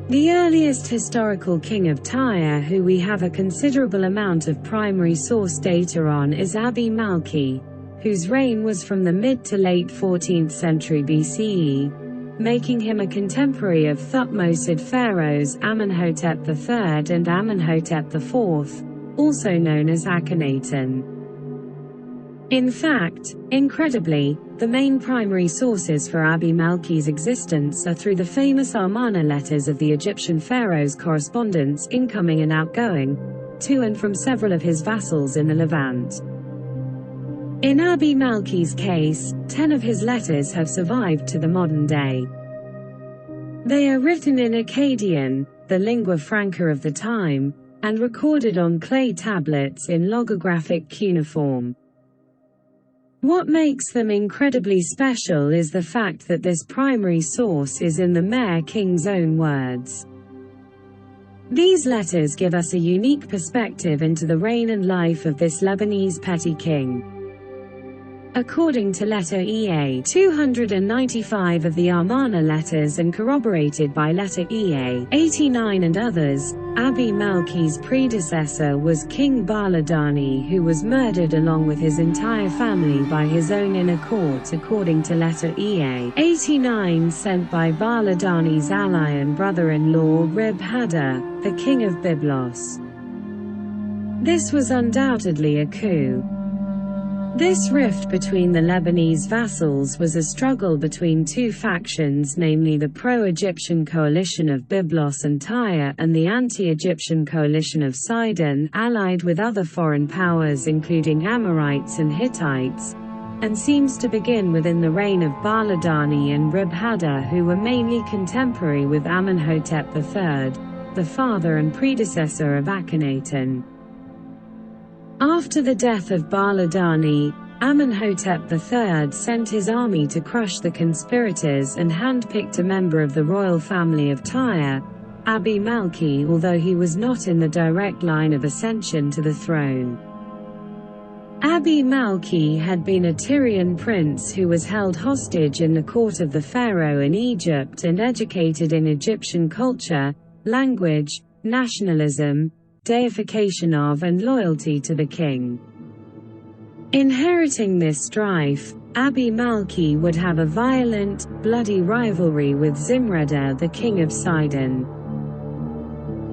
The earliest historical king of Tyre who we have a considerable amount of primary source data on is Abi-Malki, whose reign was from the mid to late 14th century BCE, making him a contemporary of Thutmosid pharaohs Amenhotep III and Amenhotep IV, also known as Akhenaten. In fact, incredibly, the main primary sources for Abi-Malki's existence are through the famous Amarna letters of the Egyptian pharaoh's correspondence incoming and outgoing, to and from several of his vassals in the Levant. In Abi-Malki's case, 10 of his letters have survived to the modern day. They are written in Akkadian, the lingua franca of the time, and recorded on clay tablets in logographic cuneiform. What makes them incredibly special is the fact that this primary source is in the Mare King's own words. These letters give us a unique perspective into the reign and life of this Lebanese petty king. According to letter EA 295 of the Amarna letters and corroborated by letter EA 89 and others, Abi-Malki's predecessor was King Baladani, who was murdered along with his entire family by his own inner court according to letter EA 89 sent by Baladani's ally and brother-in-law Rib-Hadda, the king of Byblos. This was undoubtedly a coup. This rift between the Lebanese vassals was a struggle between two factions, namely the pro-Egyptian coalition of Byblos and Tyre and the anti-Egyptian coalition of Sidon, allied with other foreign powers including Amorites and Hittites, and seems to begin within the reign of Baladani and Rib-Hadda, who were mainly contemporary with Amenhotep III, the father and predecessor of Akhenaten. After the death of Baladani, Amenhotep III sent his army to crush the conspirators and handpicked a member of the royal family of Tyre, Abi-Malki, although he was not in the direct line of ascension to the throne. Abi-Malki had been a Tyrian prince who was held hostage in the court of the pharaoh in Egypt and educated in Egyptian culture, language, nationalism, deification of and loyalty to the king. Inheriting this strife, Abi-Malki would have a violent, bloody rivalry with Zimreda, the king of Sidon.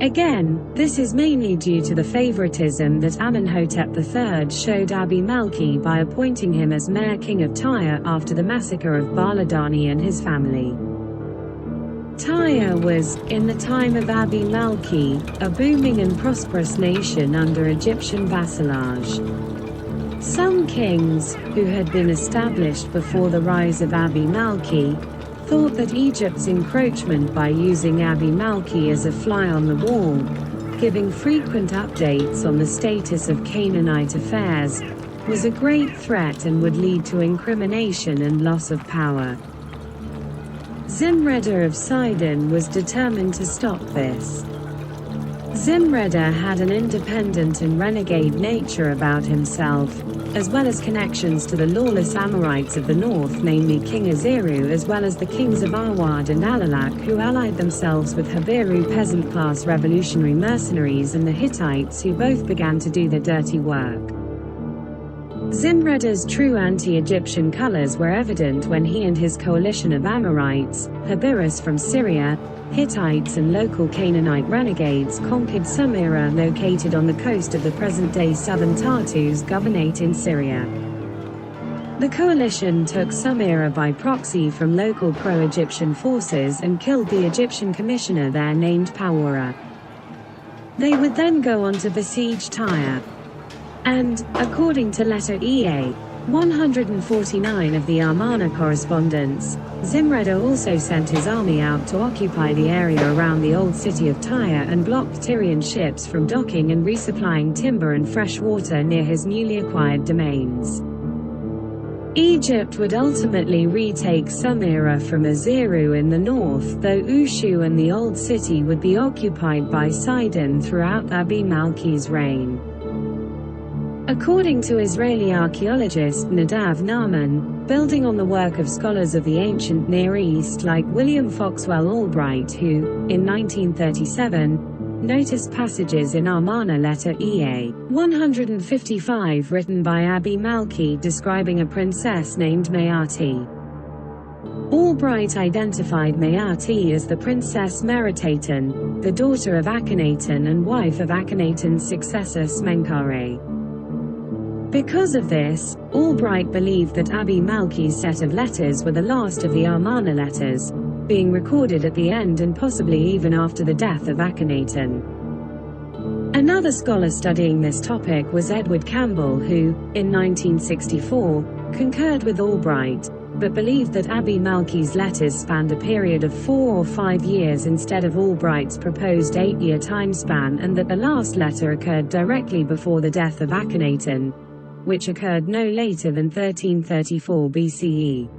Again, this is mainly due to the favoritism that Amenhotep III showed Abi-Malki by appointing him as Mare King of Tyre after the massacre of Baladani and his family. Tyre was, in the time of Abi-Malki, a booming and prosperous nation under Egyptian vassalage. Some kings, who had been established before the rise of Abi-Malki, thought that Egypt's encroachment by using Abi-Malki as a fly on the wall, giving frequent updates on the status of Canaanite affairs, was a great threat and would lead to incrimination and loss of power. Zimreda of Sidon was determined to stop this. Zimreda had an independent and renegade nature about himself, as well as connections to the lawless Amorites of the north, namely King Aziru, as well as the kings of Arwad and Alalak, who allied themselves with Habiru peasant-class revolutionary mercenaries and the Hittites, who both began to do the dirty work. Zimreda's true anti-Egyptian colors were evident when he and his coalition of Amorites, Habirus from Syria, Hittites and local Canaanite renegades conquered Sumerah, located on the coast of the present-day southern Tartus Governorate in Syria. The coalition took Sumerah by proxy from local pro-Egyptian forces and killed the Egyptian commissioner there named Pawara. They would then go on to besiege Tyre. And, according to letter EA 149 of the Amarna correspondence, Zimreda also sent his army out to occupy the area around the old city of Tyre and blocked Tyrian ships from docking and resupplying timber and fresh water near his newly acquired domains. Egypt would ultimately retake Sumerah from Aziru in the north, though Ushu and the old city would be occupied by Sidon throughout Abi-Malki's reign. According to Israeli archaeologist Nadav Nahman, building on the work of scholars of the ancient Near East like William Foxwell Albright who, in 1937, noticed passages in Amarna letter EA 155 written by Abi Malki describing a princess named Mayati. Albright identified Mayati as the Princess Meritaten, the daughter of Akhenaten and wife of Akhenaten's successor Smenkhare. Because of this, Albright believed that Abi Malki's set of letters were the last of the Amarna letters, being recorded at the end and possibly even after the death of Akhenaten. Another scholar studying this topic was Edward Campbell who, in 1964, concurred with Albright, but believed that Abi Malki's letters spanned a period of 4 or 5 years instead of Albright's proposed 8-year time span, and that the last letter occurred directly before the death of Akhenaten, which occurred no later than 1334 BCE.